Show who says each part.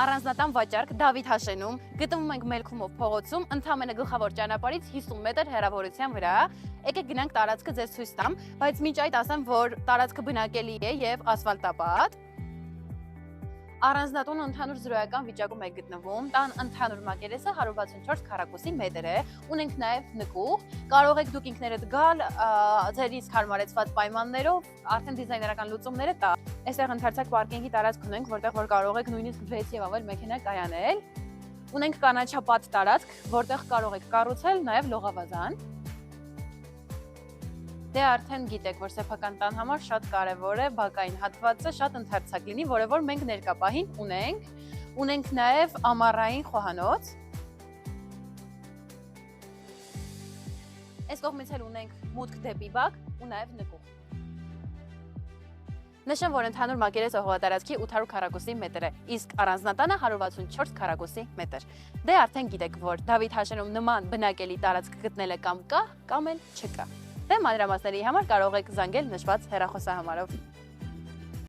Speaker 1: Առանձնատան վաճառք Դավիթ Հաշենում գտնվում ենք Մելքումով փողոցում, ընդամենը գլխավոր ճանապարհից 50 մետր հեռավորության վրա։ Եկեք գնանք տարածքը ձեզ ցույց տամ, բայց մինչ այդ ասեմ, որ տարածքը բնակելի է եւ ասֆալտապատ։ Առանձնատունը ընդհանուր զրոյական վիճակում է գտնվում, տան ընդհանուր մակերեսը 164 քառակուսի մետր է, ունենք նաև նկուղ, կարող եք դուք ինքներդ գալ ձեր իսկ հարմարեցված պայմաններով, արդեն դիզայներական լուծումները տա։ Այստեղ ընդարձակ պարկինգի տարածք ունենք, որտեղ որ կարող եք նույնիսկ 6 եւ ավել մեքենա կայանել։ Ունենք կանաչապատ տարածք, որտեղ կարող եք կառուցել նաև լողավազան։ Դե արդեն գիտեք, որ սեփական տան համար շատ կարևոր է բակային հատվածը շատ ընդարձակ լինի, որը որ մենք ներկապահին ունենք նաև ամառային խոհանոց։ Այս կողմից էլ ունենք մուտք դեպի բակ ու նաև նկուղ։ Նշեմ, որ ընդհանուր մակերեսը հողատարածքի 800 քառակուսի մետր է, իսկ առանձնատանը 164 քառակուսի մետր։ Դե արդեն գիտեք, որ Դավիթ Հաշենում նման բնակելի տարածք գտնելը կամ կա, կամ էլ չկա։ Դե մանրամասների համար կարող եք զանգել նշված հեռախոսահամարով։